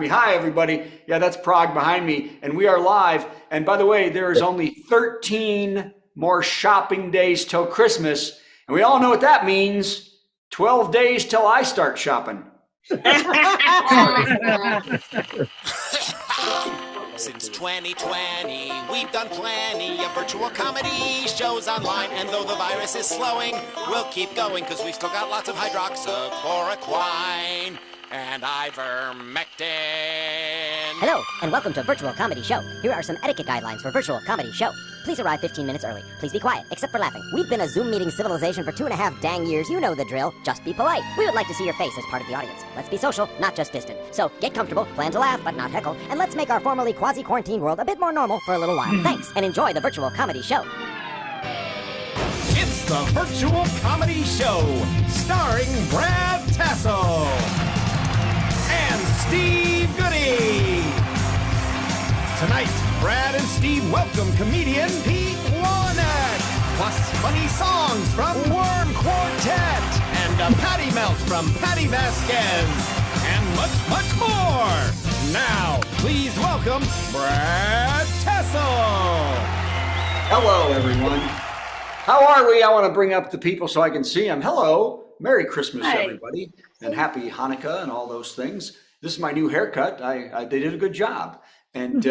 Hi, everybody. Yeah, that's Prague behind me, and we are live. And by the way, there's only 13 more shopping days till Christmas, and we all know what that means. 12 days till I start shopping. Since 2020, we've done plenty of virtual comedy shows online, and though the virus is slowing, we'll keep going because we've still got lots of hydroxychloroquine and ivermectin. Hello, and welcome to Virtual Comedy Show. Here are some etiquette guidelines for Virtual Comedy Show. Please arrive 15 minutes early. Please be quiet, except for laughing. We've been a Zoom meeting civilization for 2.5 dang years. You know the drill. Just be polite. We would like to see your face as part of the audience. Let's be social, not just distant. So get comfortable, plan to laugh, but not heckle, and let's make our formerly quasi-quarantine world a bit more normal for a little while. Thanks, and enjoy the Virtual Comedy Show. It's the Virtual Comedy Show, starring Brad Tassell and Steve Goodie. Tonight, Brad and Steve welcome comedian Pete Wolynec, plus funny songs from Worm Quartet and a Patti Melt from Patti Vasquez, and much, much more. Now, please welcome Brad Tassell. Hello, everyone. How are we? I want to bring up the people so I can see them. Hello. Merry Christmas, everybody, and Happy Hanukkah and all those things. This is my new haircut. They did a good job. And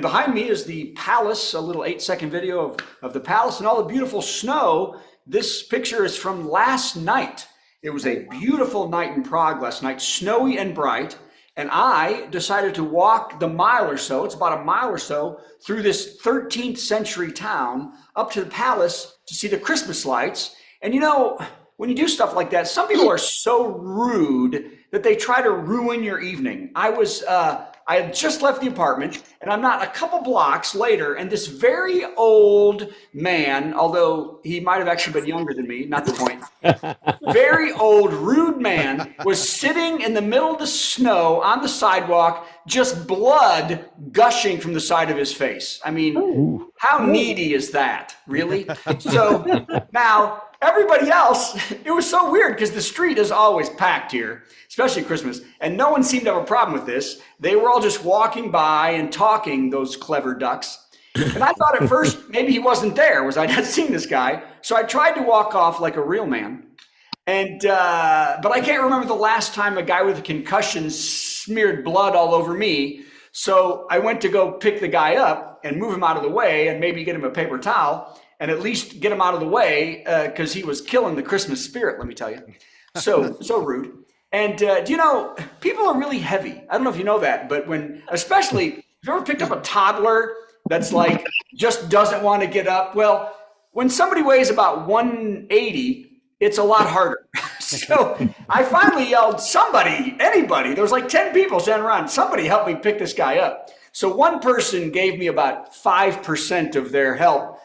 behind me is the palace, a little 8-second video of the palace and all the beautiful snow. This picture is from last night. It was a beautiful night in Prague last night, snowy and bright. And I decided to walk the mile or so, it's about a mile or so, through this 13th century town up to the palace to see the Christmas lights. And you know, when you do stuff like that, some people are so rude that they try to ruin your evening. I had just left the apartment, and I'm not a couple blocks later, and this very old man, although he might have actually been younger than me, not the point, very old, rude man was sitting in the middle of the snow on the sidewalk, just blood gushing from the side of his face. I mean, how needy is that, really? So now, everybody else, it was so weird because the street is always packed here, especially Christmas, and no one seemed to have a problem with this. They were all just walking by and talking, those clever ducks. And I thought at first maybe he wasn't there, was I not seeing this guy? So I tried to walk off like a real man. And but I can't remember the last time a guy with a concussion smeared blood all over me. So I went to go pick the guy up and move him out of the way and maybe get him a paper towel and at least get him out of the way because he was killing the Christmas spirit, let me tell you. So rude. And do you know, people are really heavy. I don't know if you know that, but especially if you ever picked up a toddler that's like, just doesn't want to get up. Well, when somebody weighs about 180, it's a lot harder. So I finally yelled, somebody, anybody, there was like 10 people standing around. Somebody help me pick this guy up. So one person gave me about 5% of their help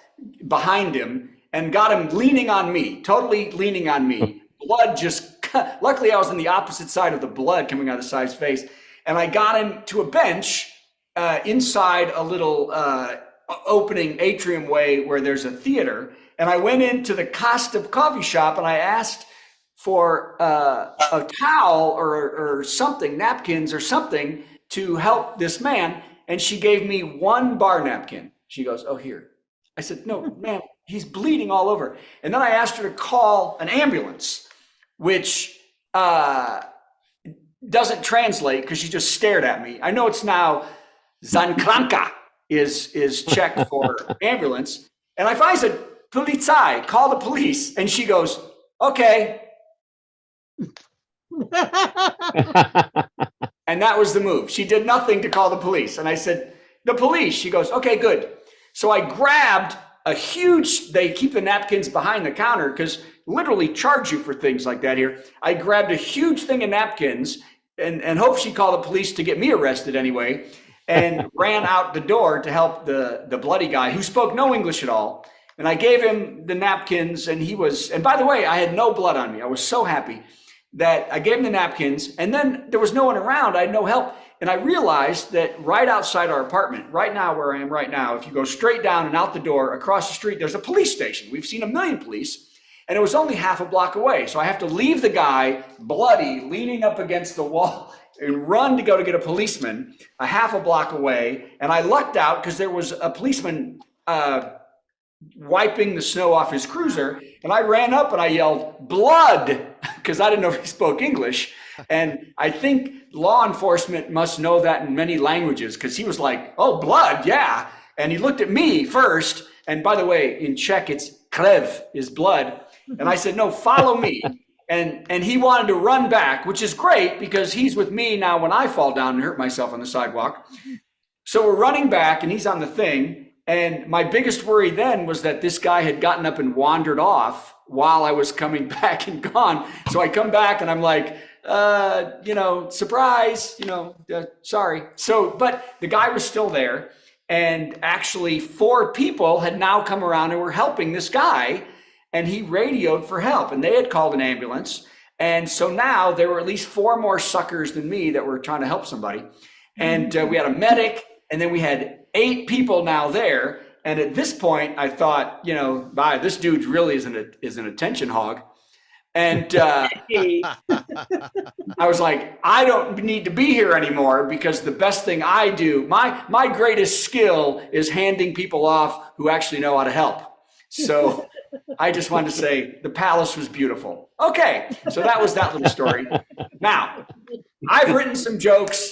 behind him and got him leaning on me, totally leaning on me. Blood just, luckily I was on the opposite side of the blood coming out of the side's face. And I got him to a bench inside a little opening atrium way where there's a theater. And I went into the Costa coffee shop and I asked for a towel or something, napkins or something to help this man. And she gave me one bar napkin. She goes, oh, here. I said, no, man, he's bleeding all over. And then I asked her to call an ambulance, which doesn't translate because she just stared at me. I know it's now Zankranka is Czech for ambulance. And I finally said, Polizei, call the police. And she goes, okay. And that was the move. She did nothing to call the police. And I said, the police. She goes, okay, good. So I grabbed a huge, they keep the napkins behind the counter because literally charge you for things like that here. I grabbed a huge thing of napkins and hoped she'd call the police to get me arrested anyway, and ran out the door to help the bloody guy who spoke no English at all. And I gave him the napkins and and by the way, I had no blood on me. I was so happy that I gave him the napkins and then there was no one around. I had no help. And I realized that right outside our apartment, right now where I am right now, if you go straight down and out the door across the street, there's a police station. We've seen 1 million police. And it was only half a block away. So I have to leave the guy bloody, leaning up against the wall and run to go to get a policeman a half a block away. And I lucked out because there was a policeman wiping the snow off his cruiser. And I ran up and I yelled, "Blood," because I didn't know if he spoke English. And I think law enforcement must know that in many languages, because he was like, "Oh, blood, yeah." And he looked at me first. And by the way, in Czech, it's krev, is blood. And I said, "No, follow me." And he wanted to run back, which is great because he's with me now when I fall down and hurt myself on the sidewalk. So we're running back and he's on the thing. And my biggest worry then was that this guy had gotten up and wandered off while I was coming back and gone. So I come back and I'm like, surprise, sorry. So, but the guy was still there. And actually 4 people had now come around and were helping this guy. And he radioed for help, and they had called an ambulance. And so now there were at least 4 more suckers than me that were trying to help somebody. And we had a medic, and then we had 8 people now there. And at this point, I thought, this dude really is an attention hog. And I was like, I don't need to be here anymore, because the best thing I do, my greatest skill is handing people off who actually know how to help. So I just wanted to say the palace was beautiful. Okay, so that was that little story. Now, I've written some jokes.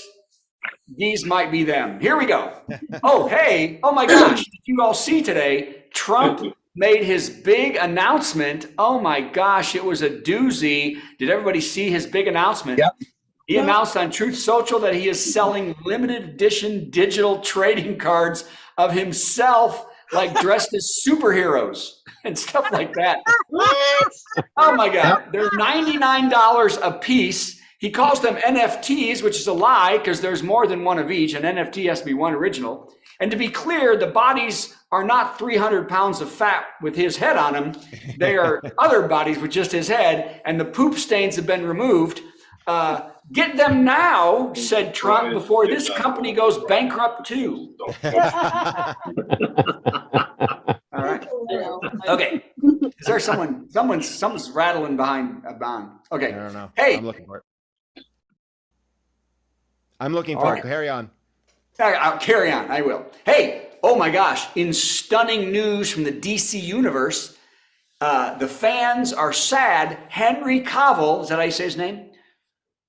These might be them. Here we go. Oh, hey. Oh, my gosh. Did you all see today? Trump made his big announcement. Oh, my gosh. It was a doozy. Did everybody see his big announcement? Yep. He announced on Truth Social that he is selling limited edition digital trading cards of himself, like dressed as superheroes and stuff like that. What? Oh my God. They're $99 a piece. He calls them NFTs, which is a lie because there's more than one of each. An NFT has to be one original. And to be clear, the bodies are not 300 pounds of fat with his head on them. They are other bodies with just his head, and the poop stains have been removed. Get them now, said Trump, before this company goes bankrupt too. All right. Okay. Is there someone's rattling behind a bond? Okay. I don't know. Hey. I'm looking for it. Carry on. I'll carry on. I will. Hey. Oh my gosh. In stunning news from the DC universe, the fans are sad. Henry Cavill, is that how you say his name?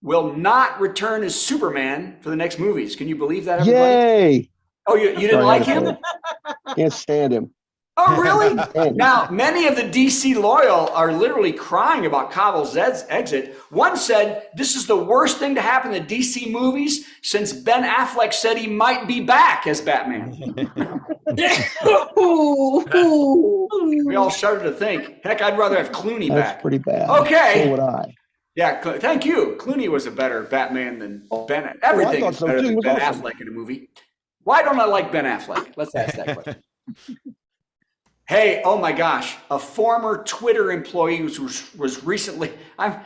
Will not return as Superman for the next movies. Can you believe that, everybody? Yay! Oh, you didn't like him? Can't stand him. Oh, really? Now, many of the DC loyal are literally crying about Cavill's exit. One said, "This is the worst thing to happen in the DC movies since Ben Affleck said he might be back as Batman." We all started to think, heck, I'd rather have Clooney back. That's pretty bad. Okay. So would I. Yeah, thank you. Clooney was a better Batman than Ben. Everything is better than Ben Affleck in a movie. Why don't I like Ben Affleck? Let's ask that question. Hey, oh my gosh, a former Twitter employee was recently, I'm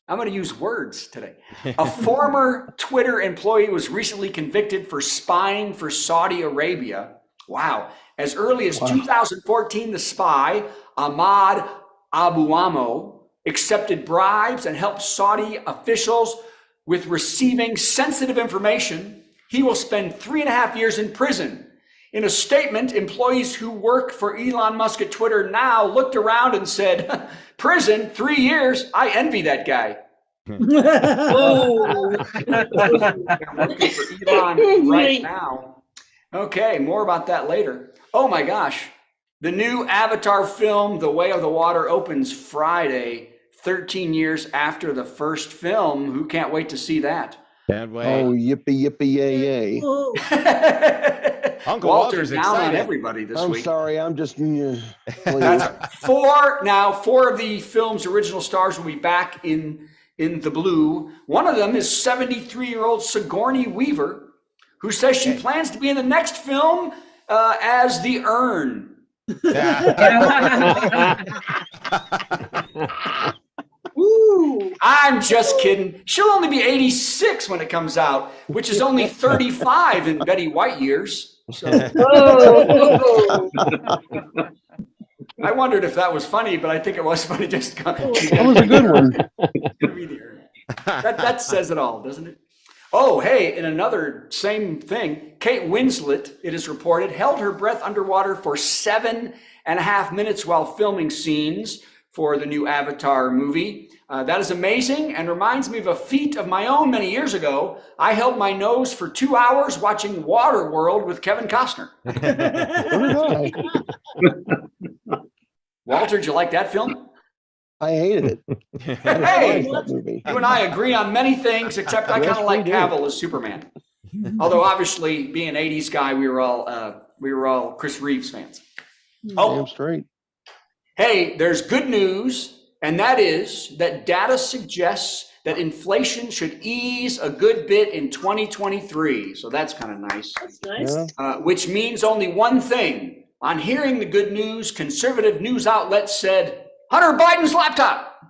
going to use words today. A former Twitter employee was recently convicted for spying for Saudi Arabia. Wow. As early as 2014, the spy, Ahmad Abu Amo, accepted bribes and helped Saudi officials with receiving sensitive information. He will spend 3.5 years in prison. In a statement, employees who work for Elon Musk at Twitter now looked around and said, "Prison, 3 years? I envy that guy." I'm working for Elon right now. Okay, more about that later. Oh my gosh. The new Avatar film, The Way of the Water, opens Friday, 13 years after the first film. Who can't wait to see that? Can't wait. Oh, yippee, yippee, yay, yay. Uncle Walter's Walter's down excited. on everybody this week. I'm sorry, I'm just... That's four of the film's original stars will be back in the blue. One of them is 73-year-old Sigourney Weaver, who says she plans to be in the next film as the Urn. I'm just kidding. She'll only be 86 when it comes out, which is only 35 in Betty White years. So. I wondered if that was funny, but I think it was funny. That was a good one. That says it all, doesn't it? Oh, hey, in another same thing, Kate Winslet, it is reported, held her breath underwater for 7.5 minutes while filming scenes for the new Avatar movie. That is amazing and reminds me of a feat of my own many years ago. I held my nose for 2 hours watching Waterworld with Kevin Costner. Walter, did you like that film? I hated it. Hey, That movie. you and I agree on many things, except I kind of like Cavill as Superman. Although obviously, being an '80s guy, we were all Chris Reeves fans. Damn straight. Hey, there's good news, and that is that data suggests that inflation should ease a good bit in 2023. So that's kind of nice. That's nice. Yeah. Which means only one thing. On hearing the good news, conservative news outlets said, Hunter Biden's laptop.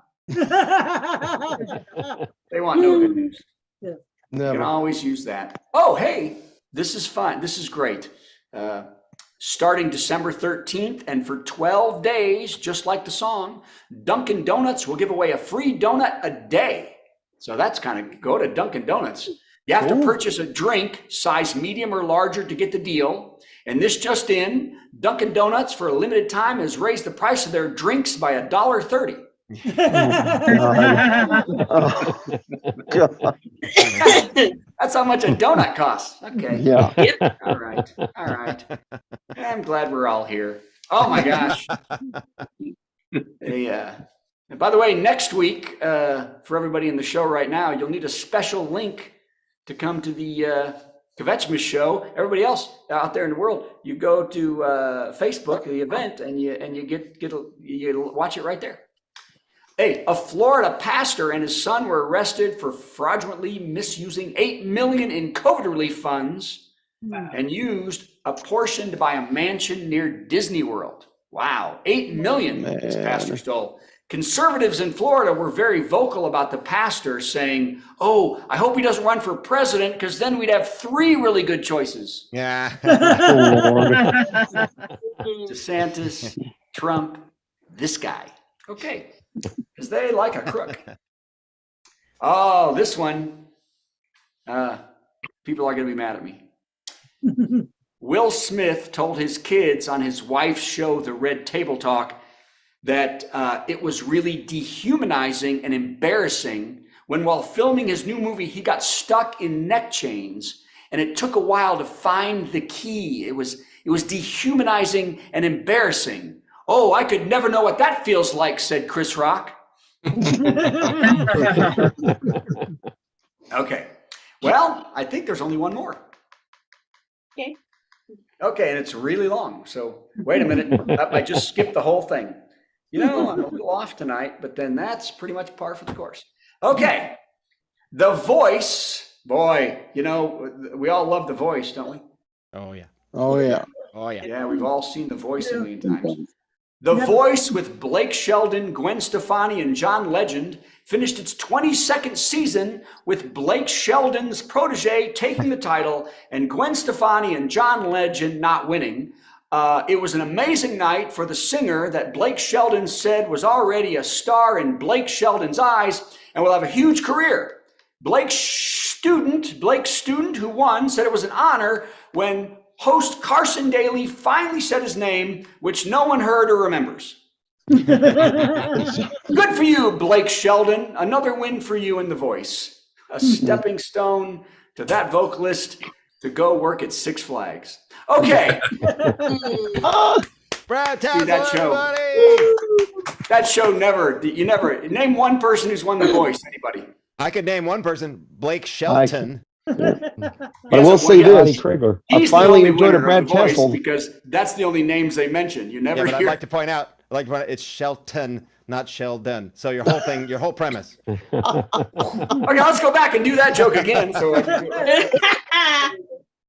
They want no good news. You can Never. always use that. Oh, hey, this is fun. This is great. Starting December 13th and for 12 days, just like the song, Dunkin' Donuts will give away a free donut a day. So that's kind of, go to Dunkin' Donuts. You have to purchase a drink, size medium or larger to get the deal. And this just in, Dunkin' Donuts for a limited time has raised the price of their drinks by $1.30. Oh, God. That's how much a donut costs. Okay. Yeah. All right. All right. I'm glad we're all here. Oh my gosh. And by the way, next week, for everybody in the show right now, you'll need a special link to come to the Kvetchmas show. Everybody else out there in the world, you go to Facebook, the event, and you watch it right there. Hey, a Florida pastor and his son were arrested for fraudulently misusing $8 million in COVID relief funds and used a portion to buy a mansion near Disney World. Wow, $8 million this pastor stole. Conservatives in Florida were very vocal about the pastor, saying, "Oh, I hope he doesn't run for president, because then we'd have 3 really good choices." Yeah. DeSantis, Trump, this guy. Okay, because they like a crook. Oh, this one. People are going to be mad at me. Will Smith told his kids on his wife's show, The Red Table Talk, that it was really dehumanizing and embarrassing when, while filming his new movie, he got stuck in neck chains, and it took a while to find the key. It was dehumanizing and embarrassing. Oh, I could never know what that feels like, said Chris Rock. Okay. Well, I think there's only one more. Okay. Okay, and it's really long. So wait a minute. I just skipped the whole thing. You know, I'm a little off tonight, but then that's pretty much par for the course. Okay. The Voice. Boy, you know, we all love The Voice, don't we? Oh, yeah. Oh, yeah. Oh, yeah. Yeah, we've all seen The Voice a million times. The Voice with Blake Sheldon, Gwen Stefani, and John Legend finished its 22nd season with Blake Sheldon's protege taking the title and Gwen Stefani and John Legend not winning. It was an amazing night for the singer that Blake Sheldon said was already a star in Blake Sheldon's eyes and will have a huge career. Blake Student, who won, said it was an honor when host Carson Daly finally said his name, which no one heard or remembers. Good for you, Blake Sheldon. Another win for you in The Voice. A stepping stone to that vocalist to go work at Six Flags. Okay. Brad Tassell, See that show? everybody! That show you never name one person who's won The Voice. Anybody? I could name one person, Blake Shelton. But I will say this. I He's finally the only enjoyed a winner Brad of The Voice Tassell. because that's the only names they mention. You never Yeah, but hear. I'd like to point out, it's Shelton, not Sheldon. So your whole thing, your whole premise. Okay, let's go back and do that joke again. So I can do it.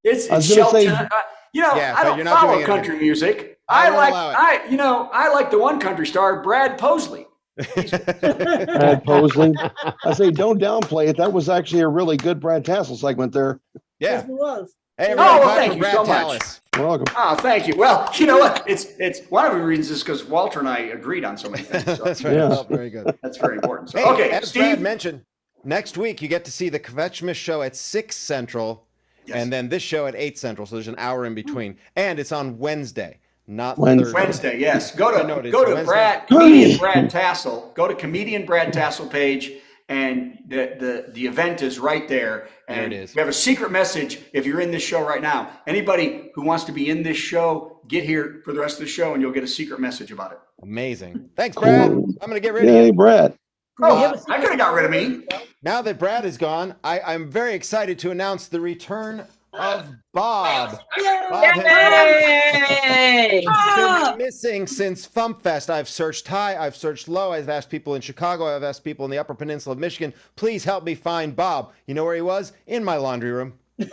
It's I was gonna Shelton. say- Yeah, I but don't you're not follow doing it country music. I I won't allow it. like the one country star, Brad Paisley. Brad Paisley. I say, don't downplay it. That was actually a really good Brad Tassell segment there. Yeah. Yes, it was. Hey, everybody, well, clap thank for you Brad so much. Tallis. You're welcome. Oh, thank you. Well, you know what? It's one of the reasons is because Walter and I agreed on so many things. So That's right. Yeah. Oh, very good. that's very important. So, Hey, okay, as Steve. Brad mentioned, Next week, you get to see the Kvetchmas show at 6 Central, and then this show at 8 Central. So there's an hour in between. And it's on Wednesday, not Thursday. Wednesday, yes. Go to Wednesday. Brad, comedian Brad Tassell. Go to comedian Brad Tassell page, and the event is right there. And there it is. We have a secret message if you're in this show right now. Anybody who wants to be in this show, get here for the rest of the show, and you'll get a secret message about it. Amazing. Thanks, Brad. I'm going to get rid of you. Hey, Brad. Oh, I could have got rid of me. Now that Brad is gone, I'm very excited to announce the return of Bob. Bob has been missing since FumpFest. I've searched high, I've searched low, I've asked people in Chicago, I've asked people in the Upper Peninsula of Michigan, please help me find Bob. You know where he was? In my laundry room. In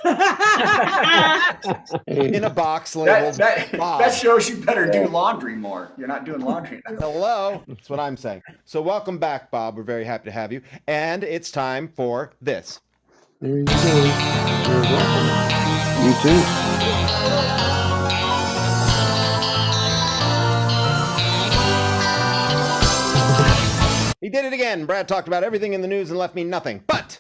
a box labeled Bob. That shows you better do laundry more. You're not doing laundry now. Hello, that's what I'm saying. So welcome back, Bob. We're very happy to have you. And it's time for this. There you go. You're welcome. You too. He did it again. Brad talked about everything in the news and left me nothing. But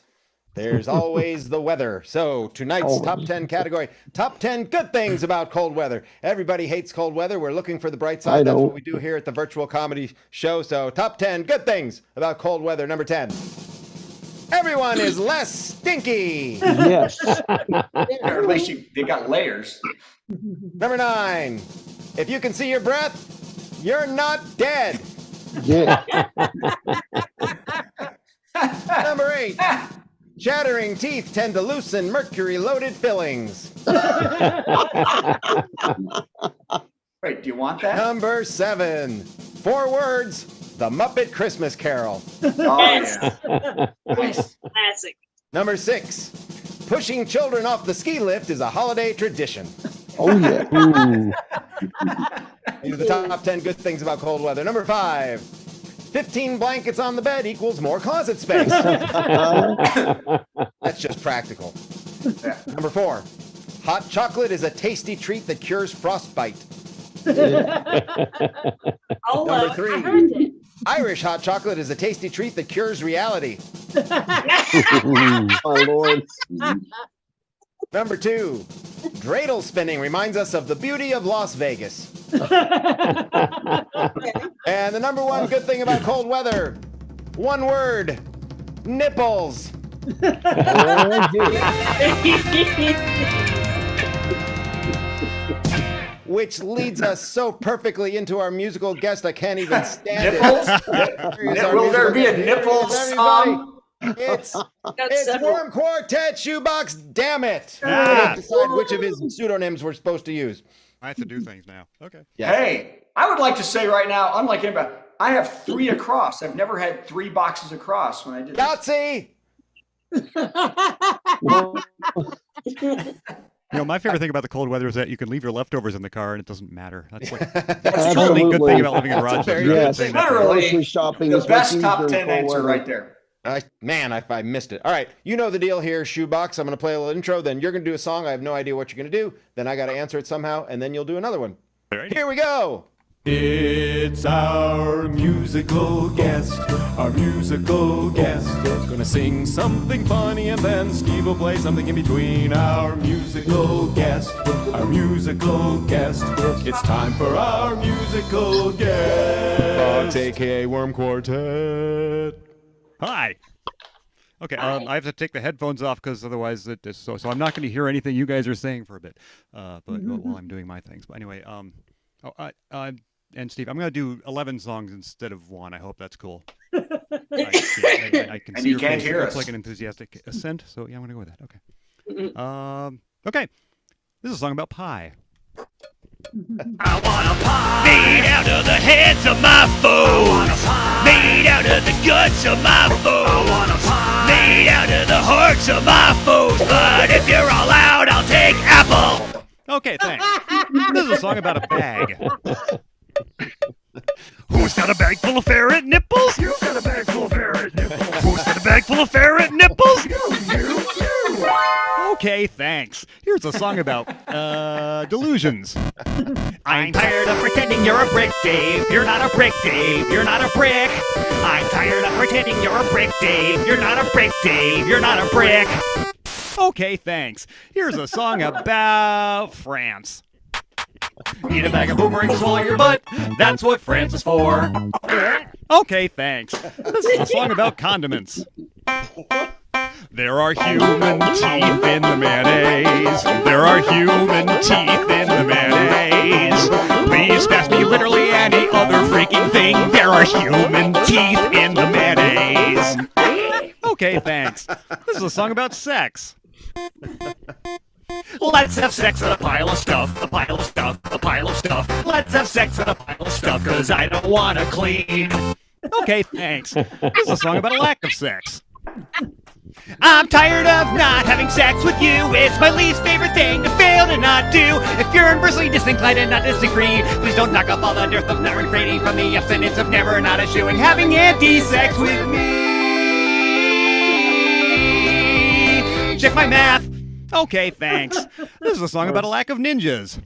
there's always the weather. So tonight's top 10 category, top 10 good things about cold weather. Everybody hates cold weather. We're looking for the bright side. That's what we do here at the Virtual Comedy Show. So top 10 good things about cold weather. Number 10. Everyone is less stinky. Yes. Or at least they got layers. Number 9. If you can see your breath, you're not dead. Yeah. Number 8. Chattering teeth tend to loosen mercury-loaded fillings. Wait, do you want that? Number 7. 4 words, The Muppet Christmas Carol. Oh, yeah. Nice. Classic. Number 6. Pushing children off the ski lift is a holiday tradition. Oh, yeah. Ooh. These are the top 10 good things about cold weather. Number 5. 15 blankets on the bed equals more closet space. That's just practical. Yeah. Number 4. Hot chocolate is a tasty treat that cures frostbite. Oh, Number I 3. heard that. Irish hot chocolate is a tasty treat that cures reality. My Lord. Number 2. Dreidel spinning reminds us of the beauty of Las Vegas. And the number 1 good thing about cold weather, 1 word, nipples. Which leads us so perfectly into our musical guest, I can't even stand Nipples? it. Will there be a nipples song? It's several. Worm Quartet ShoeBox, damn it! Ah. Decide which of his pseudonyms we're supposed to use. I have to do things now. Okay. Yes. Hey, I would like to say right now, unlike anybody, I have 3 across. I've never had 3 boxes across when I did this. Yahtzee! You know, my favorite thing about the cold weather is that you can leave your leftovers in the car and it doesn't matter. That's like That's the only good Absolutely. thing about living in Rochester. very I've been good. saying that for- Literally, Grocery shopping the is best much top easier 10 in cold answer weather. right there. I missed it. All right, you know the deal here, ShoeBox. I'm going to play a little intro, then you're going to do a song. I have no idea what you're going to do. Then I got to answer it somehow, and then you'll do another one. Alrighty. Here we go. It's our musical guest, Gonna sing something funny and then Steve will play something in between. Our musical guest, It's time for our musical guest. aka Worm Quartet. Hi. Okay, I have to take the headphones off because otherwise so I'm not going to hear anything you guys are saying for a bit. But while I'm doing my things. But anyway, and Steve, I'm going to do 11 songs instead of 1. I hope that's cool. I can And see you your can't face. hear It looks us. like an enthusiastic assent. So yeah, I'm going to go with that. Okay. Okay. This is a song about pie. I want a pie made out of the heads of my foes, made out of the guts of my foes, I want a pie made out of the hearts of my foes. But if you're all out, I'll take apple. Okay, thanks. This is a song about a bag. Who's got a bag full of ferret nipples? You got a bag full of ferret nipples. Who's got a bag full of ferret nipples? You. Okay, thanks. Here's a song about delusions. I'm tired of pretending you're a brick, Dave. You're not a brick, Dave. You're not a brick. I'm tired of pretending you're a brick, Dave. You're not a brick, Dave. You're not a brick. Okay, thanks. Here's a song about France. Eat a bag of boomerangs, swallow your butt. That's what France is for. Okay, thanks. This is a song about condiments. There are human teeth in the mayonnaise. There are human teeth in the mayonnaise. Please pass me literally any other freaking thing. There are human teeth in the mayonnaise. Okay, thanks. This is a song about sex. Let's have sex in a pile of stuff, a pile of stuff, a pile of stuff. Let's have sex in a pile of stuff, cause I don't wanna clean. Okay, thanks. This is a song about a lack of sex. I'm tired of not having sex with you. It's my least favorite thing to fail to not do. If you're inversely disinclined and not disagree, please don't knock off all the dearth of not refraining from the abstinence of never not eschewing having anti-sex with me. Check my math. Okay, thanks. This is a song about a lack of ninjas.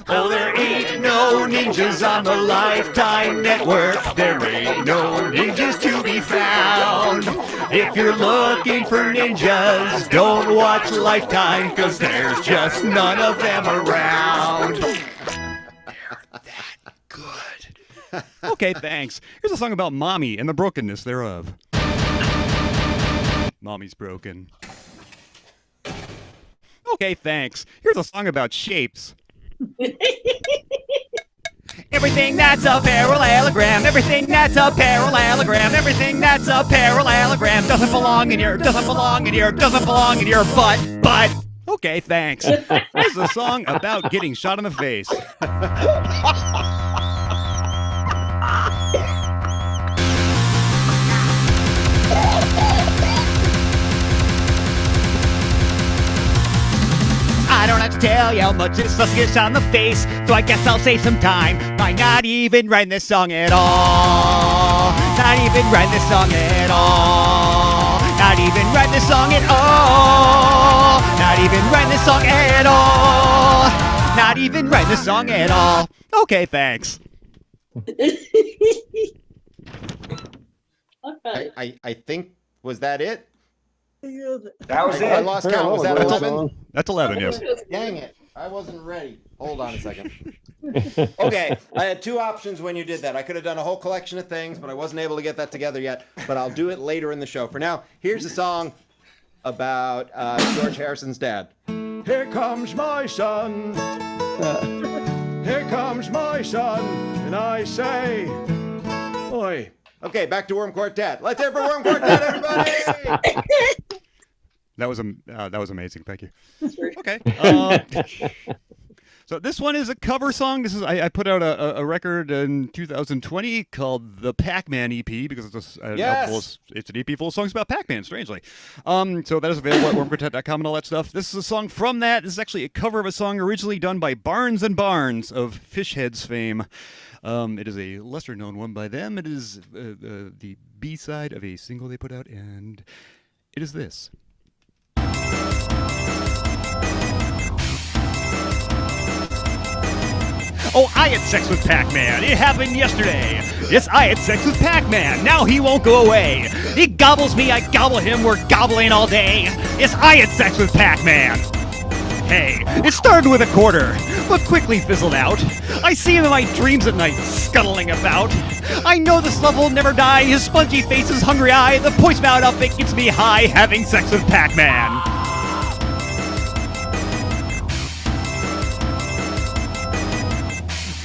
Oh, there ain't no ninjas on the Lifetime Network. There ain't no ninjas to be found. If you're looking for ninjas, don't watch Lifetime, cause there's just none of them around. That good. Okay, thanks. Here's a song about mommy and the brokenness thereof. Mommy's broken. Okay, thanks. Here's a song about shapes. Everything that's a parallelogram, everything that's a parallelogram, everything that's a parallelogram doesn't belong in your butt. Okay, thanks. This is a song about getting shot in the face. I don't have to tell you how much this stuff gets on the face, so I guess I'll save some time by not even writing this song at all. Not even writing this song at all. Not even writing this song at all. Not even writing this song at all. Not even writing this song at all. Okay, thanks. I think, was that it? That was it. I lost count. Was that 11? That's 11, yes. Dang it. I wasn't ready. Hold on a second. Okay, I had two options when you did that. I could have done a whole collection of things, but I wasn't able to get that together yet. But I'll do it later in the show. For now, here's a song about George Harrison's dad. Here comes my son. Here comes my son. And I say, oi. Okay, back to Worm Quartet. Let's hear for Worm Quartet, everybody! That was amazing. Thank you. Okay. So this one is a cover song. This is I put out a record in 2020 called the Pac-Man EP because it's an EP full of songs about Pac-Man. Strangely, so that is available at wormquartet.com and all that stuff. This is a song from that. This is actually a cover of a song originally done by Barnes and Barnes of Fishheads fame. It is a lesser-known one by them. It is the B-side of a single they put out, and it is this. Oh, I had sex with Pac-Man. It happened yesterday. Yes, I had sex with Pac-Man. Now he won't go away. He gobbles me, I gobble him. We're gobbling all day. Yes, I had sex with Pac-Man. Hey, it started with a quarter, but quickly fizzled out. I see him in my dreams at night, scuttling about. I know this love will never die. His spongy face, his hungry eye, the points spout up, it gets me high, having sex with Pac-Man.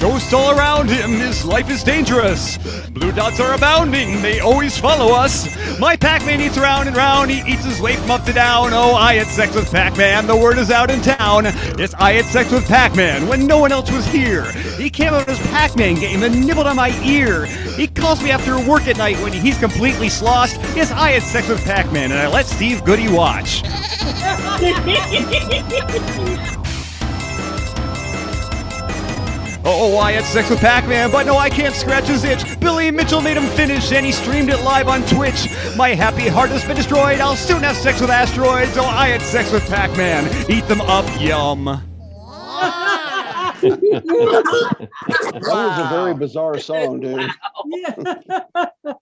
Ghosts all around him, his life is dangerous. Blue dots are abounding, they always follow us. My Pac-Man eats round and round, he eats his way from up to down. Oh, I had sex with Pac-Man, the word is out in town. Yes, I had sex with Pac-Man when no one else was here. He came out of his Pac-Man game and nibbled on my ear. He calls me after work at night when he's completely sloshed. Yes, I had sex with Pac-Man and I let Steve Goodie watch. Oh, I had sex with Pac-Man, but no, I can't scratch his itch. Billy Mitchell made him finish, and he streamed it live on Twitch. My happy heart has been destroyed. I'll soon have sex with asteroids. Oh, I had sex with Pac-Man. Eat them up, yum. That was a very bizarre song, dude.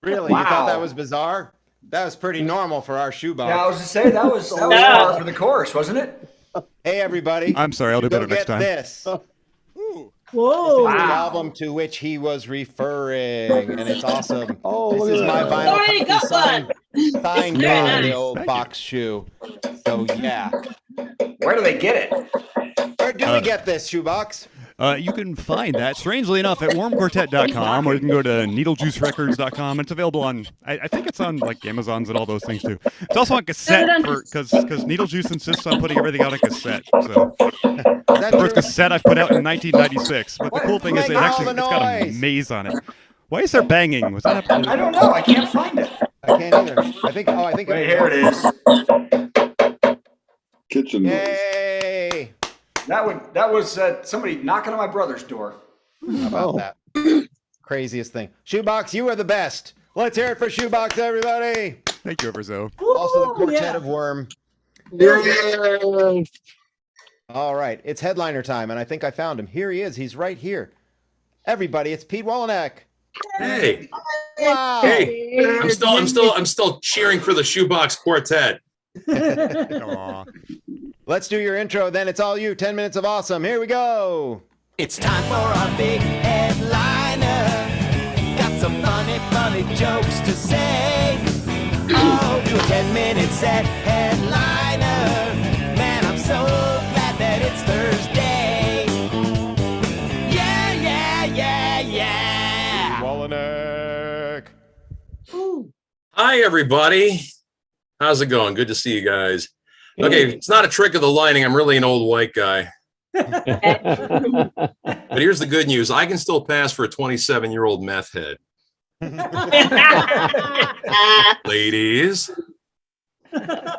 Really? Wow. You thought that was bizarre? That was pretty normal for our shoebox. Yeah, I was to say that was par for the course, wasn't it? Hey, everybody. I'm sorry, I'll do better next time. This. Whoa. This is the album to which he was referring, and it's awesome. Oh, this look is at my that. vinyl Oh, you got copy signed Very by nice. the old box shoe. So yeah, Where do they get it? where do we get this shoebox? You can find that, strangely enough, at wormquartet.com, or you can go to needlejuicerecords.com. It's available on, I think it's on like Amazon's and all those things too. It's also on cassette because Needle Juice insists on putting everything out on cassette. So the first cassette I've put out in 1996. But the cool thing is it's got a maze on it. Why is there banging? Was that I don't know. I can't find it. I can't either. I think. Wait, here it is. Kitchen noise. Yay! That was somebody knocking on my brother's door. How about that? Craziest thing. Shoebox, you are the best. Let's hear it for Shoebox, everybody. Thank you, Everzo. Also the Quartet of Worm. All right, it's headliner time, and I think I found him. Here he is. He's right here. Everybody, it's Pete Wolynec. Hey, Wow. hey! I'm still cheering for the Shoebox Quartet. Aw. Let's do your intro, then it's all you. 10 minutes of awesome. Here we go. It's time for our big headliner. Got some funny jokes to say. Oh, do a 10-minute set headliner. Man, I'm so glad that it's Thursday. Yeah. Wolynec. Hi, everybody. How's it going? Good to see you guys. Okay, it's not a trick of the lighting. I'm really an old white guy. But here's the good news. I can still pass for a 27-year-old meth head. Ladies. I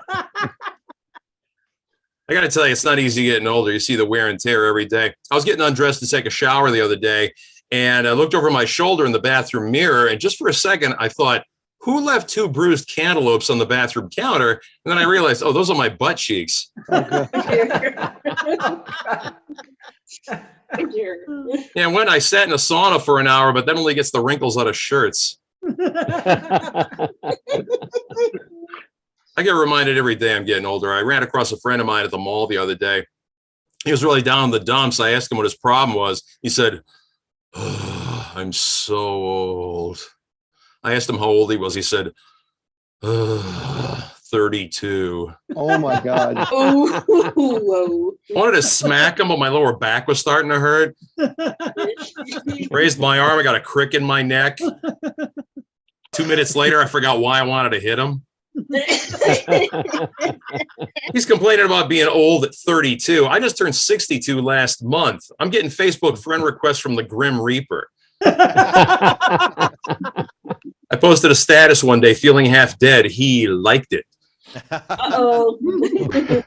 got to tell you, it's not easy getting older. You see the wear and tear every day. I was getting undressed to take a shower the other day, and I looked over my shoulder in the bathroom mirror, and just for a second, I thought, who left 2 bruised cantaloupes on the bathroom counter? And then I realized, oh, those are my butt cheeks. Yeah, when I sat in a sauna for an hour, but that only gets the wrinkles out of shirts. I get reminded every day I'm getting older. I ran across a friend of mine at the mall the other day. He was really down in the dumps. I asked him what his problem was. He said, oh, I'm so old. I asked him how old he was. He said, 32. Oh my God. Whoa. I wanted to smack him, but my lower back was starting to hurt. Raised my arm. I got a crick in my neck. 2 minutes later, I forgot why I wanted to hit him. He's complaining about being old at 32. I just turned 62 last month. I'm getting Facebook friend requests from the Grim Reaper. I posted a status one day feeling half dead. He liked it. Uh-oh. You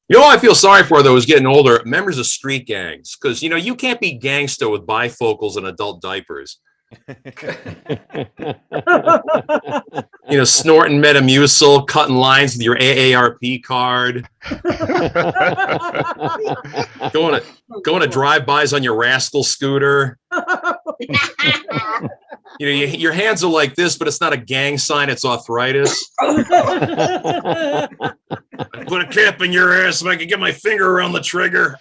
know what I feel sorry for, though, is getting older. Members of street gangs. Because, you can't be gangster with bifocals and adult diapers. Snorting Metamucil, cutting lines with your AARP card. going to drive-bys on your rascal scooter. Your hands are like this, but it's not a gang sign, it's arthritis. I put a cap in your ass so I can get my finger around the trigger.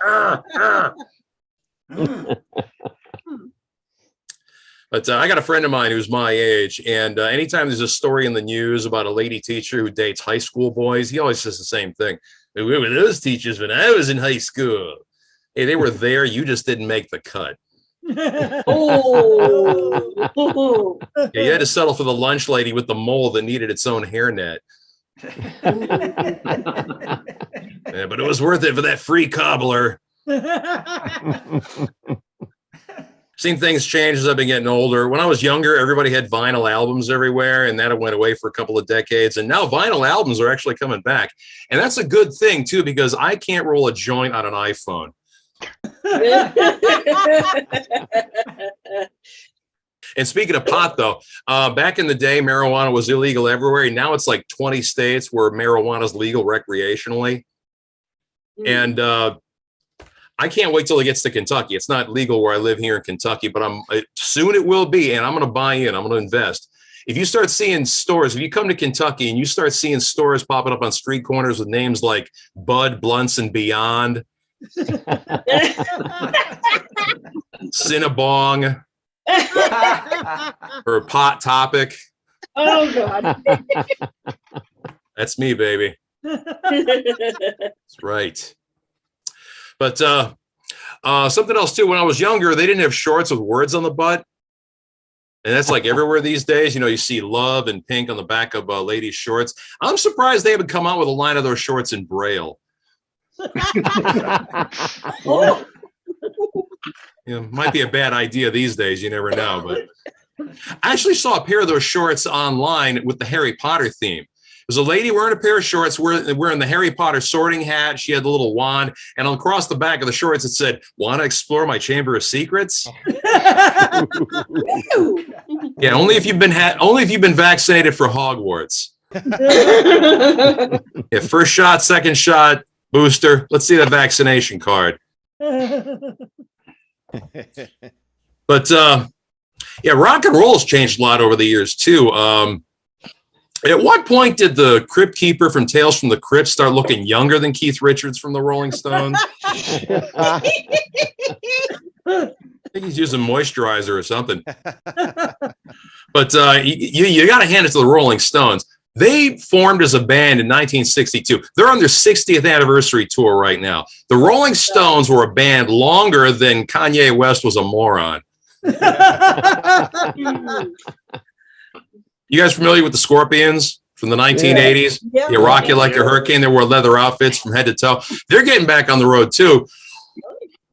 But I got a friend of mine who's my age, and anytime there's a story in the news about a lady teacher who dates high school boys, he always says the same thing. We were those teachers when I was in high school. Hey, they were there. You just didn't make the cut. Oh. Yeah, you had to settle for the lunch lady with the mole that needed its own hairnet. Yeah, but it was worth it for that free cobbler. Seen things change as I've been getting older. When I was younger, everybody had vinyl albums everywhere, and that went away for a couple of decades. And now vinyl albums are actually coming back. And that's a good thing, too, because I can't roll a joint on an iPhone. And speaking of pot, though, back in the day, marijuana was illegal everywhere. Now it's like 20 states where marijuana is legal recreationally. And I can't wait till it gets to Kentucky. It's not legal where I live here in Kentucky, but soon it will be. And I'm going to buy in. I'm going to invest. If you start seeing stores, if you come to Kentucky and you start seeing stores popping up on street corners with names like Bud, Blunts, and Beyond, Cinnabong, or Pot Topic. Oh, God. That's me, baby. That's right. But something else, too. When I was younger, they didn't have shorts with words on the butt. And that's like everywhere these days. You see love and pink on the back of ladies' shorts. I'm surprised they haven't come out with a line of those shorts in Braille. Might be a bad idea these days. You never know. But I actually saw a pair of those shorts online with the Harry Potter theme. There's a lady wearing a pair of shorts wearing the Harry Potter sorting hat. She had the little wand, and across the back of the shorts it said, "Want to explore my chamber of secrets?" Yeah, only if you've been vaccinated for Hogwarts. Yeah, first shot, second shot, booster. Let's see that vaccination card. But yeah, rock and roll has changed a lot over the years too. At what point did the Crypt Keeper from Tales from the Crypt start looking younger than Keith Richards from the Rolling Stones? I think he's using moisturizer or something. But you got to hand it to the Rolling Stones. They formed as a band in 1962. They're on their 60th anniversary tour right now. The Rolling Stones were a band longer than Kanye West was a moron. You guys familiar with the Scorpions from the 1980s? Yeah. You rock you like a hurricane. They wore leather outfits from head to toe. They're getting back on the road too,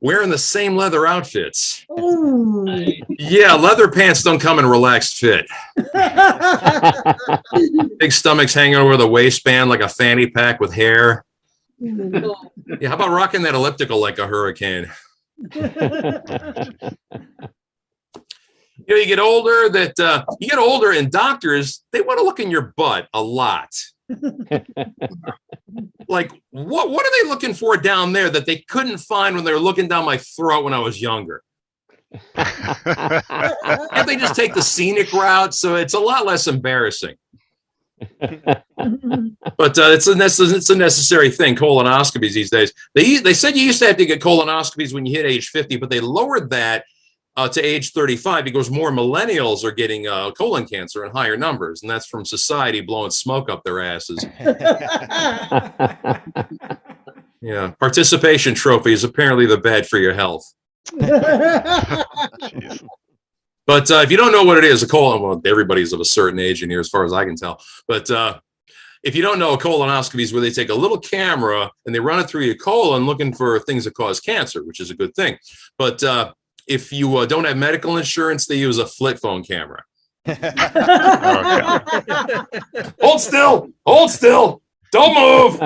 wearing the same leather outfits. Ooh. Yeah, leather pants don't come in relaxed fit. Big stomachs hanging over the waistband like a fanny pack with hair. Yeah, how about rocking that elliptical like a hurricane? You get older and doctors, they want to look in your butt a lot. Like, what are they looking for down there that they couldn't find when they were looking down my throat when I was younger? Can't they just take the scenic route? So it's a lot less embarrassing. But it's a necessary thing, colonoscopies these days. They said you used to have to get colonoscopies when you hit age 50, but they lowered that to age 35 because more millennials are getting colon cancer in higher numbers, and that's from society blowing smoke up their asses. Yeah, participation trophies, apparently they're bad for your health. But if you don't know what it is, a colon, well, everybody's of a certain age in here as far as I can tell. But if you don't know, a colonoscopy is where they take a little camera and they run it through your colon looking for things that cause cancer, which is a good thing. But if you don't have medical insurance, they use a flip phone camera. Hold still, don't move.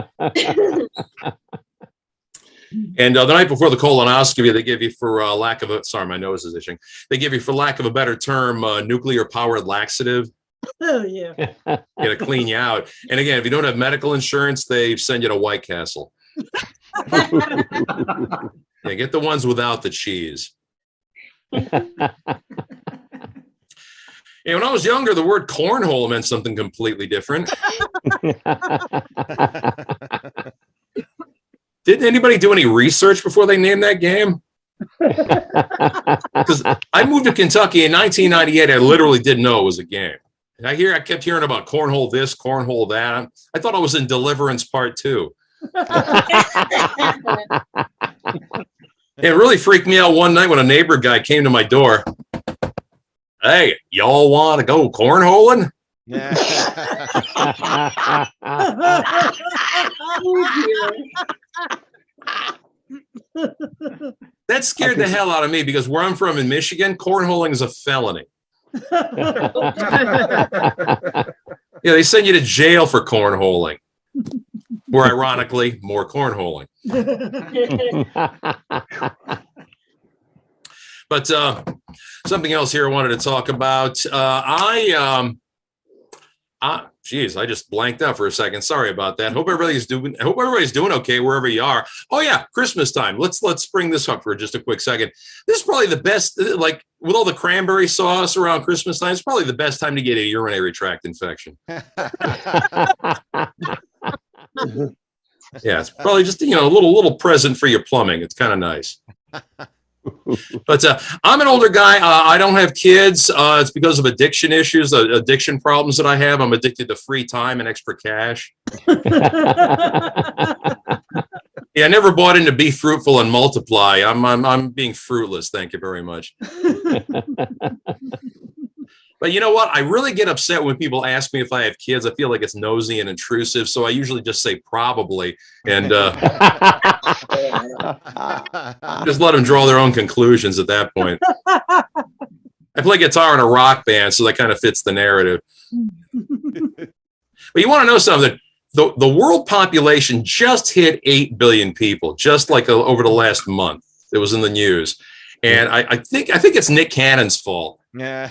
And the night before the colonoscopy, they give you, for lack of a, sorry, my nose is itching. They give you, for lack of a better term, nuclear powered laxative. Oh, yeah. To clean you out. And again, if you don't have medical insurance, they send you to White Castle. Yeah, get the ones without the cheese. Yeah, when I was younger, the word cornhole meant something completely different. Didn't anybody do any research before they named that game? Because I moved to Kentucky in 1998. I literally didn't know it was a game. And I kept hearing about cornhole this, cornhole that. I thought I was in Deliverance Part 2. It really freaked me out one night when a neighbor guy came to my door. Hey, y'all want to go cornholing? That scared the hell out of me because where I'm from in Michigan, cornholing is a felony. Yeah, they send you to jail for cornholing. Or ironically, more cornholing. But something else here I wanted to talk about. Geez, I just blanked out for a second. Sorry about that. Hope everybody's doing okay wherever you are. Oh yeah, Christmas time. Let's bring this up for just a quick second. This is probably the best, like with all the cranberry sauce around Christmas time, it's probably the best time to get a urinary tract infection. Yeah, it's probably just, a little present for your plumbing. It's kind of nice. But I'm an older guy. I don't have kids. It's because of addiction issues, addiction problems that I have. I'm addicted to free time and extra cash. Yeah, I never bought into Be Fruitful and Multiply. I'm being fruitless. Thank you very much. But you know what? I really get upset when people ask me if I have kids. I feel like it's nosy and intrusive. So I usually just say probably. And just let them draw their own conclusions at that point. I play guitar in a rock band, so that kind of fits the narrative. But you want to know something? The world population just hit 8 billion people, just like over the last month. It was in the news. And I think it's Nick Cannon's fault. Yeah.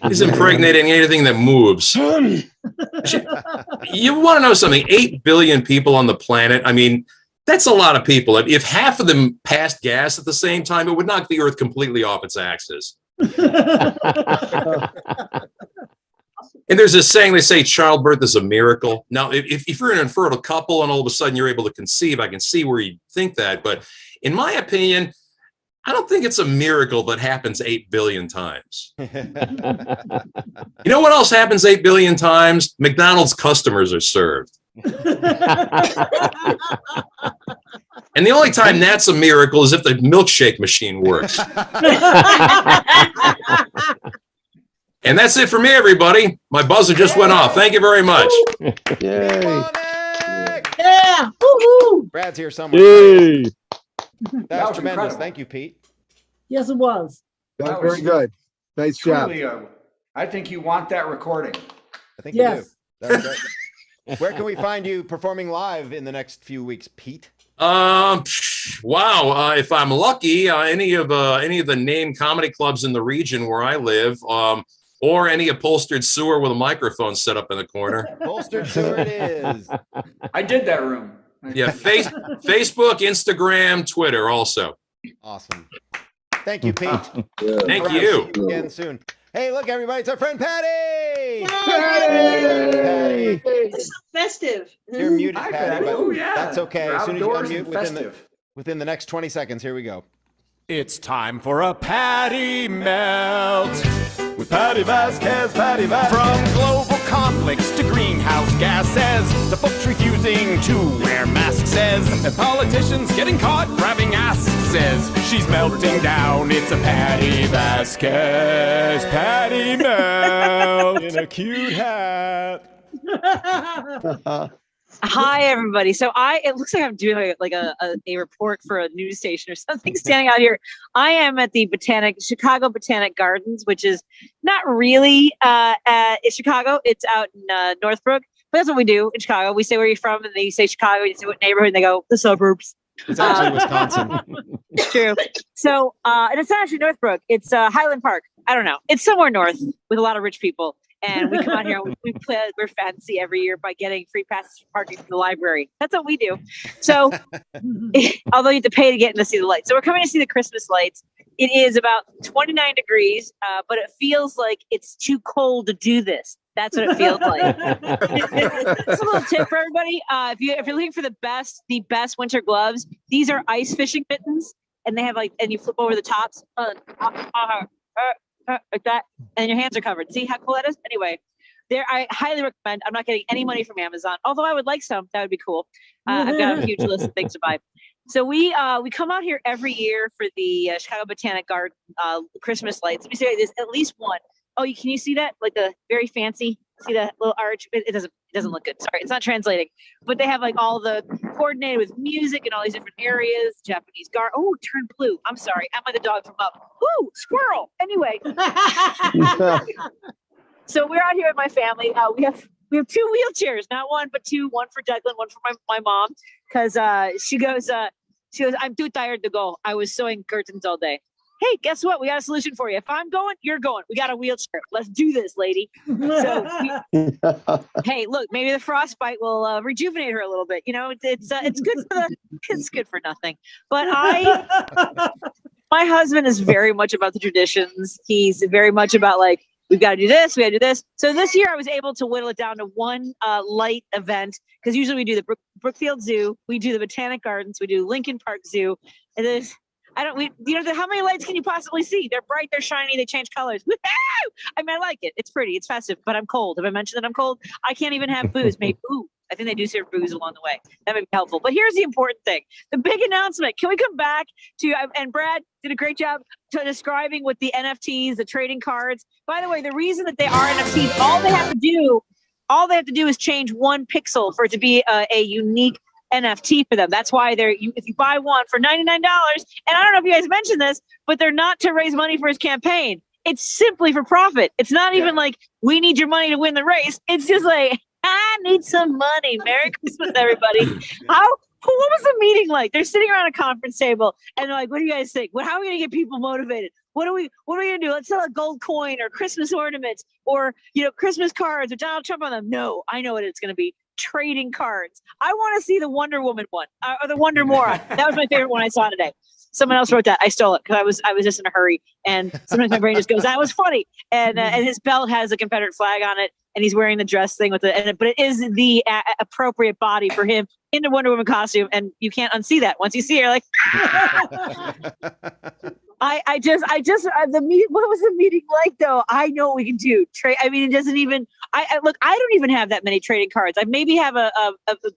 He's impregnating anything that moves. You want to know something? 8 billion people on the planet. I mean, that's a lot of people. If half of them passed gas at the same time, it would knock the earth completely off its axis. And there's this saying, they say childbirth is a miracle. Now, if you're an infertile couple and all of a sudden you're able to conceive, I can see where you think that. But in my opinion, I don't think it's a miracle that happens 8 billion times. You know what else happens 8 billion times? McDonald's customers are served. And the only time that's a miracle is if the milkshake machine works. And that's it for me, everybody. My buzzer just went off. Thank you very much. Yay. Yeah. Woo-hoo. Brad's here somewhere. Yay. That was tremendous. incredible. Thank you, Pete. Yes, it was. That's That was very good. Nice job. Truly, I think you want that recording. I think you Yes. do. That was great. Where can we find you performing live in the next few weeks, Pete? Wow. If I'm lucky, any of the named comedy clubs in the region where I live, or any upholstered sewer with a microphone set up in the corner. Upholstered sewer it is. I did that room. Yeah, Facebook, Instagram, Twitter also. Awesome. Thank you, Pete. Thank See you. again soon. Hey, look, everybody, it's our friend Patti. Yay! It's so festive. You're muted, Hi, Patti, Patti. but Oh, yeah. that's okay. You're As soon as you outdoors unmute and within the next 20 seconds, here we go. It's time for a Patti Melt with Patti Vasquez, Patti Vasquez. From global conflicts to greenhouse gases, the folks refusing to wear masks says, and politicians getting caught grabbing asses says, she's melting down. It's a Patti Vasquez, Patti Melt in a cute hat. Hi, everybody. So it looks like I'm doing like a report for a news station or something standing out here. I am at the Chicago Botanic Gardens, which is not really in Chicago. It's out in Northbrook. But that's what we do in Chicago. We say where you're from, and they say Chicago. You say what neighborhood, and they go the suburbs. It's actually Wisconsin. True. So, and it's not actually Northbrook. It's Highland Park. I don't know. It's somewhere north with a lot of rich people. And we come out here and we play, we're fancy every year by getting free passes for parking from the library. That's what we do. So, although you have to pay to get in to see the lights. So we're coming to see the Christmas lights. It is about 29 degrees, but it feels like it's too cold to do this. That's what it feels like. That's a little tip for everybody. If you're looking for the best winter gloves, these are ice fishing mittens, and they have and you flip over the tops. Like that, and your hands are covered. See how cool that is? Anyway, I highly recommend. I'm not getting any money from Amazon, although I would like some. That would be cool. I've got a huge list of things to buy. So we come out here every year for the Chicago Botanic Garden Christmas lights. Let me say there's at least one. Oh, can you see that? Like the very fancy. See that little arch? It doesn't look good. Sorry, it's not translating. But they have like all the coordinated with music and all these different areas. Japanese garden. Oh, turn blue. I'm sorry. I'm like the dog from Up. Ooh, squirrel. Anyway. So we're out here with my family. We have 2 wheelchairs, not one, but 2. One for Declan, one for my mom, because she goes. She goes, I'm too tired to go. I was sewing curtains all day. Hey, guess what? We got a solution for you. If I'm going, you're going. We got a wheelchair. Let's do this, lady. So, hey, look, maybe the frostbite will rejuvenate her a little bit. You know, it's good for nothing. But my husband is very much about the traditions. He's very much about like, we've got to do this, we got to do this. So this year I was able to whittle it down to one light event, because usually we do the Brookfield Zoo, we do the Botanic Gardens, we do Lincoln Park Zoo, and there's how many lights can you possibly see? They're bright, they're shiny, they change colors. Woo-hoo! I mean, I like it. It's pretty, it's festive, but I'm cold. Have I mentioned that I'm cold? I can't even have booze. Maybe I think they do serve booze along the way. That may be helpful. But here's the important thing. The big announcement. Can we come back to, and Brad did a great job to describing with the NFTs, the trading cards. By the way, the reason that they are NFTs, all they have to do is change 1 pixel for it to be a unique NFT for them. That's why if you buy one for $99, and I don't know if you guys mentioned this, but they're not to raise money for his campaign. It's simply for profit. It's not even like, we need your money to win the race. It's just like, I need some money. Merry Christmas, everybody. What was the meeting like? They're sitting around a conference table and they're like, what do you guys think? How are we going to get people motivated? What are we going to do? Let's sell a gold coin or Christmas ornaments or, Christmas cards with Donald Trump on them. No, I know what it's going to be. Trading cards. I want to see the Wonder Woman one or the Wonder Moron. That was my favorite one I saw today. Someone else wrote that. I stole it because I was just in a hurry, and sometimes my brain just goes, "That was funny." And his belt has a Confederate flag on it, and he's wearing the dress thing with it. But it is the appropriate body for him in the Wonder Woman costume, and you can't unsee that. Once you see her, like. What was the meeting like though? I know what we can do. I mean, it doesn't even. I don't even have that many trading cards. I maybe have a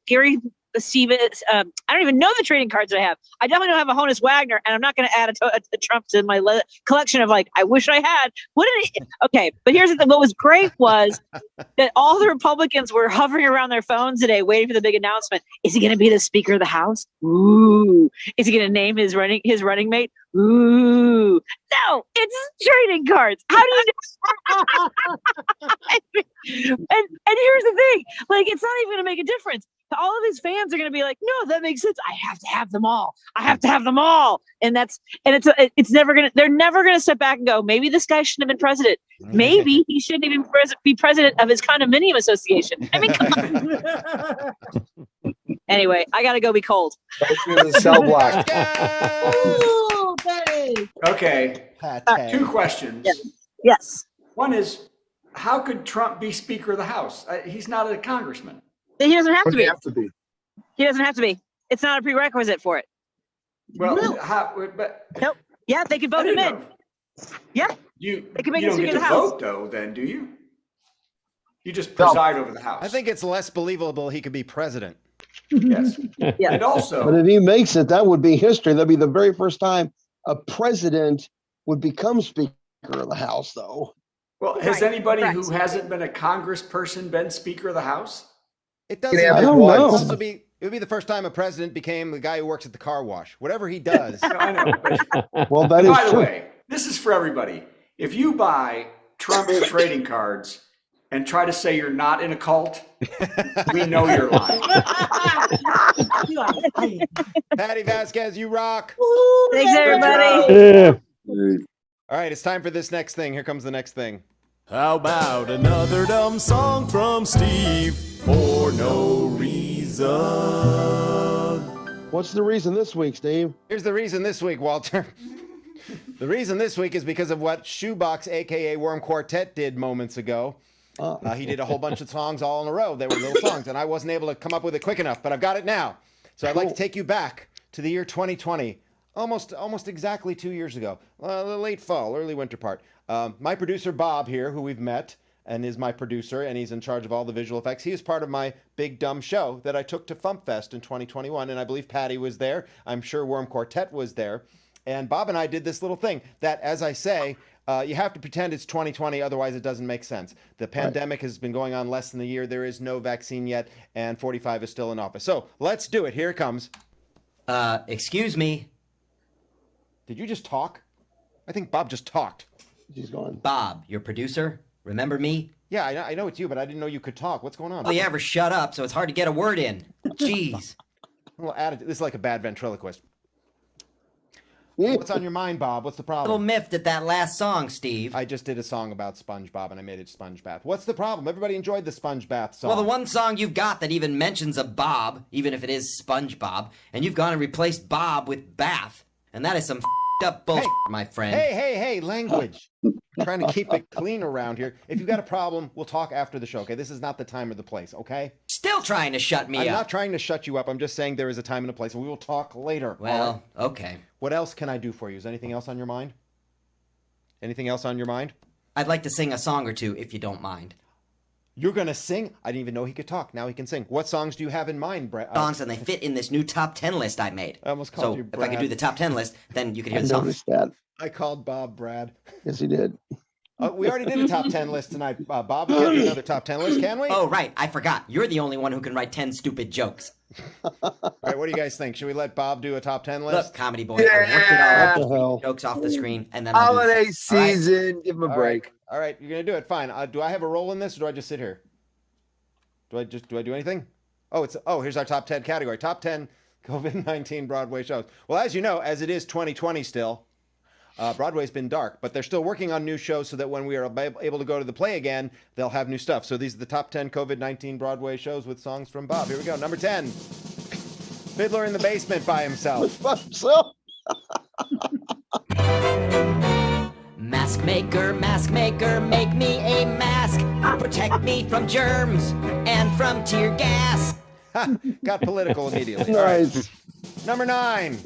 Gary. Stevens, I don't even know the trading cards that I have. I definitely don't have a Honus Wagner, and I'm not going to add a Trump to my collection of like, I wish I had. Okay, but here's the thing. What was great was that all the Republicans were hovering around their phones today, waiting for the big announcement. Is he going to be the Speaker of the House? Ooh. Is he going to name his running mate? Ooh. No, it's trading cards. How do you do? and here's the thing. Like, it's not even going to make a difference. All of his fans are going to be like, no, that makes sense. I have to have them all. I have to have them all. And it's never going to, they're never going to step back and go, maybe this guy shouldn't have been president. Maybe he shouldn't even be president of his condominium association. I mean, come on. Anyway, I got to go be cold. Cell block. Okay. 2 questions. Yes. One is, how could Trump be Speaker of the House? He's not a congressman. He doesn't have to be. He doesn't have to be. It's not a prerequisite for it. Well, nope. Yeah, they can vote him in. Yeah. They can make him Speaker of the House. Vote though, then, do you? You just preside over the House. I think it's less believable he could be president. Yes. Yeah. And also, but if he makes it, that would be history. That'd be the very first time a president would become Speaker of the House, though. Well, has anybody who hasn't been a congressperson been Speaker of the House? It doesn't. I don't know. It would be the first time a president became the guy who works at the car wash. Whatever he does. I know. Well, that is by the true. way, this is for everybody. If you buy Trump's trading cards and try to say you're not in a cult, we know you're lying. Patti Vasquez, you rock. Thanks, everybody. Yeah. All right, it's time for this next thing. Here comes the next thing. How about another dumb song from Steve for no reason? What's the reason this week, Steve? Here's the reason this week, Walter. The reason this week is because of what ShoeBox, a.k.a. Worm Quartet, did moments ago. He did a whole bunch of songs all in a row. They were little songs, and I wasn't able to come up with it quick enough, but I've got it now. So I'd like to take you back to the year 2020, almost exactly 2 years ago, the late fall, early winter part. My producer, Bob, here, who we've met, and is my producer, and he's in charge of all the visual effects. He is part of my big dumb show that I took to FumpFest in 2021, and I believe Patti was there. I'm sure Worm Quartet was there. And Bob and I did this little thing that, as I say, you have to pretend it's 2020, otherwise it doesn't make sense. The pandemic has been going on less than a year. There is no vaccine yet, and 45 is still in office. So let's do it. Here it comes. Excuse me. Did you just talk? I think Bob just talked. He's gone. Bob, your producer. Remember me? Yeah, I know it's you, but I didn't know you could talk. What's going on? Well, you ever shut up, so it's hard to get a word in. Jeez. Well, this is like a bad ventriloquist. What's on your mind, Bob? What's the A little problem? miffed at that last song, Steve. I just did a song about SpongeBob and I made it Sponge Bath. What's the problem? Everybody enjoyed the Sponge Bath song. Well, the one song you've got that even mentions a Bob, even if it is SpongeBob, and you've gone and replaced Bob with Bath, and that is some up bullshit, my friend. Hey, language. I'm trying to keep it clean around here. If you've got a problem, we'll talk after the show, okay? This is not the time or the place, okay? Still trying to shut me I'm up. not trying to shut you up. I'm just saying there is a time and a place, and we will talk later. Well, okay. What else can I do for you? Is anything else on your mind? Anything else on your mind? I'd like to sing a song or two, if you don't mind. You're going to sing? I didn't even know he could talk. Now he can sing. What songs do you have in mind, Brad? Songs, and they fit in this new top 10 list I made. I almost called So you if I could Brad. do the top 10 list, then you could I hear the songs. noticed that. I called Bob Brad. Yes, he did. We already did a top 10 list tonight. Bob, we can't do another top 10 list, can we? Oh, right. I forgot. You're the only one who can write 10 stupid jokes. All right, what do you guys think? Should we let Bob do a top 10 list? Look, Comedy Boy, I worked it all out. What the hell? Jokes off the screen, and then I'll do Holiday it. All right? season. Give him a All break. right. All right, you're going to do it. Fine. Do I have a role in this, or do I just sit here? Do I do anything? Here's our top 10 category. Top 10 COVID-19 Broadway shows. Well, as you know, as it is 2020 still, Broadway's been dark, but they're still working on new shows so that when we are able to go to the play again, they'll have new stuff. So these are the top 10 COVID-19 Broadway shows with songs from Bob. Here we go. Number 10, Fiddler in the Basement by himself. By himself. Mask maker, make me a mask. Protect me from germs and from tear gas. Got political immediately. All right. Nice. Number 9,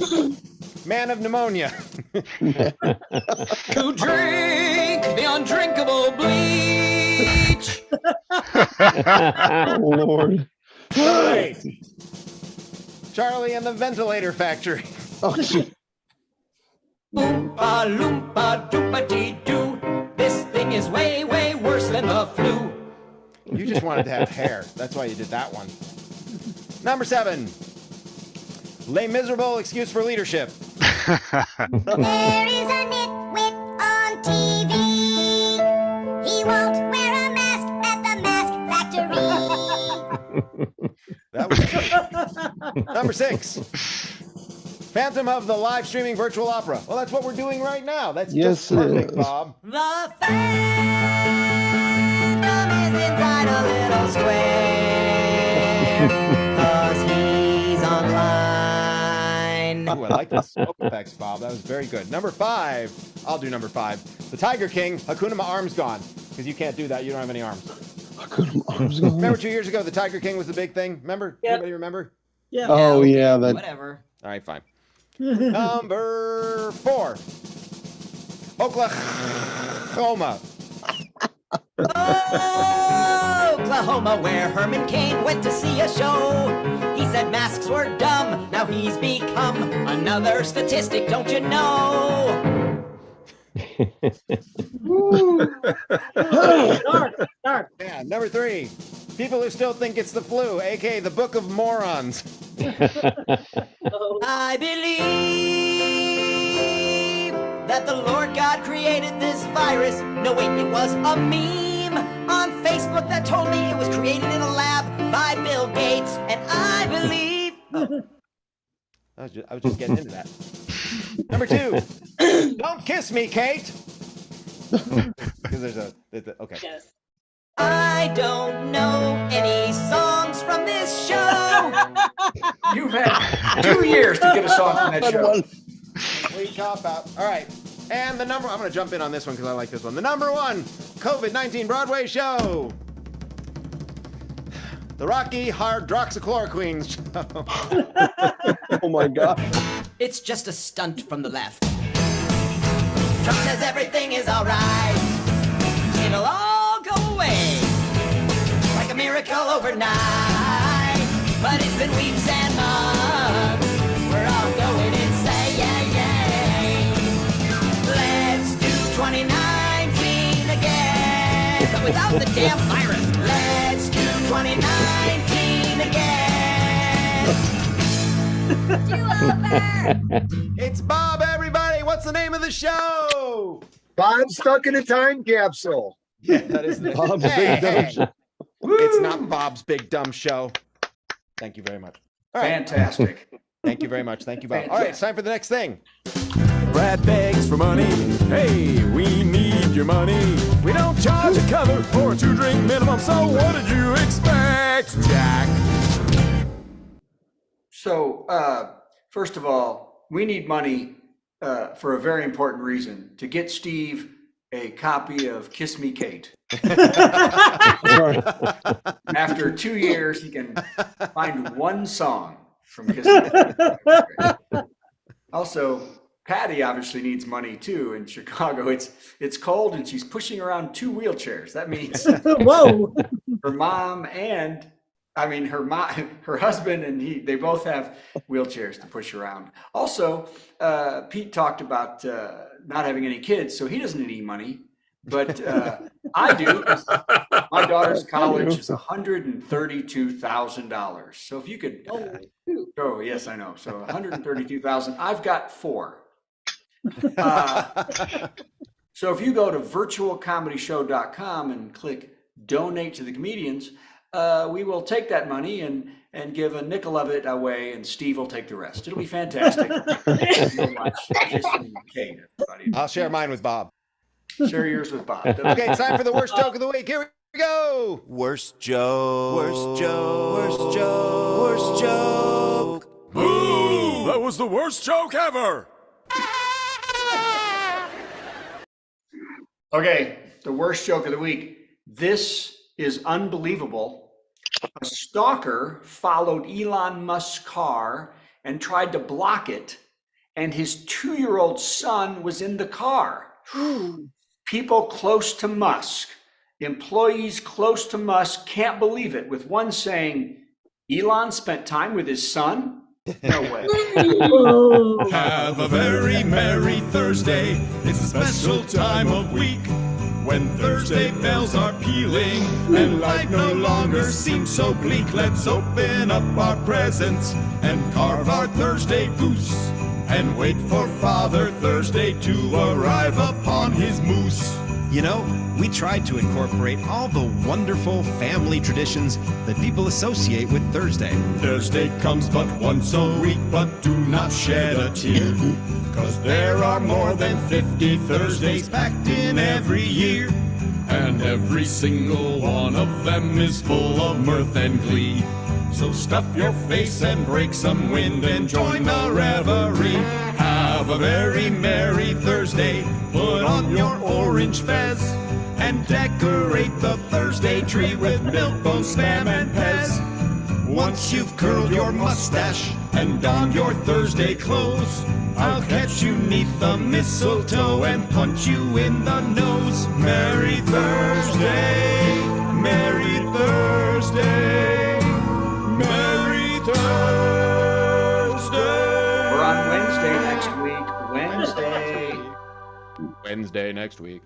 Man of Pneumonia. To drink the undrinkable bleach. Oh, Lord. Number 8, Charlie and the Ventilator Factory. Oh, gee. Oompa loompa doopa dee doo. This thing is way, way worse than the flu. You just wanted to have hair. That's why you did that one. Number 7, Les Miserable Excuse for Leadership. There is a nitwit on TV. He won't wear a mask at the mask factory. That was Number 6, Phantom of the live streaming virtual opera. Well, that's what we're doing right now. That's Yes, just it perfect, is. Bob. The Phantom is inside a little square, 'cause he's online. Ooh, I like the smoke effects, Bob. That was very good. Number 5, I'll do number 5. The Tiger King, Hakuna My Arms Gone. Because you can't do that. You don't have any arms. Remember 2 years ago, the Tiger King was the big thing? Remember? Yep. Anybody remember? Yeah. Oh, yeah. That. Whatever. All right, fine. Number 4, Oklahoma. Oklahoma, where Herman Cain went to see a show. He said masks were dumb. Now he's become another statistic, don't you know? Dark. Yeah, number 3, people who still think it's the flu, aka the Book of Morons. I believe that the Lord God created this virus. No, wait, it was a meme on Facebook that told me it was created in a lab by Bill Gates, and I believe. I was just getting into that. Number 2, Don't Kiss Me, Kate. Because there's a okay. Yes. I don't know any songs from this show. You've had 2 years to get a song from that show. We cop out. All right. And I'm going to jump in on this one because I like this one. The number 1 COVID-19 Broadway show. The Rocky Hydroxychloroquine show. Oh, my God. It's just a stunt from the left. Trump says everything is alright. It'll all go away like a miracle overnight. But it's been weeks and months. We're all going insane. Let's do 2019 again, but without the damn virus. Let's do 2019 again. It's Bob, everybody. What's the name of the show? Bob Stuck in a Time Capsule. Yeah, that is the Bob's Big Dumb Show. It's not Bob's Big Dumb Show. Thank you very much. All right. Fantastic. Thank you very much. Thank you, Bob. All right, it's time for the next thing. Brad begs for money. Hey, we need your money. We don't charge a cover for a 2-drink minimum, so what did you expect, Jack? So, first of all, we need money for a very important reason, to get Steve a copy of Kiss Me Kate. After 2 years, he can find one song from Kiss Me Kate. Also, Patti obviously needs money too in Chicago. It's cold and she's pushing around 2 wheelchairs. That means whoa, her mom and her husband and they both have wheelchairs to push around. Also, Pete talked about not having any kids, so he doesn't need any money. But I do. My daughter's college is $132,000. So if you could, oh yes, I know. So $132,000. I've got 4. So if you go to virtualcomedyshow.com and click donate to the comedians, we will take that money and give a nickel of it away, and Steve will take the rest. It'll be fantastic. I'll share mine with Bob. Share yours with Bob. Okay, it's time for the worst joke of the week. Here we go. Worst joke. Worst joke. Worst joke. Worst joke. Boo! That was the worst joke ever. Okay, the worst joke of the week. This is unbelievable. A stalker followed Elon Musk's car and tried to block it, and his 2-year-old son was in the car. People close to Musk, employees close to Musk can't believe it, with one saying, Elon spent time with his son? No way. Have a very merry Thursday. It's a special time of week when Thursday bells are pealing and life no longer seems so bleak. Let's open up our presents and carve our Thursday goose and wait for Father Thursday to arrive upon his moose. You know, we tried to incorporate all the wonderful family traditions that people associate with Thursday. Thursday comes but once a week, but do not shed a tear, 'cause there are more than 50 Thursdays packed in every year, and every single one of them is full of mirth and glee. So stuff your face and break some wind and join the revelry. Have a very merry Thursday. Put on your orange fez and decorate the Thursday tree with milk, bone, spam, and pez. Once you've curled your mustache and donned your Thursday clothes, I'll catch you 'neath the mistletoe and punch you in the nose. Merry Thursday, Merry Thursday, Merry Thursday. We're on Wednesday next week. Wednesday next week.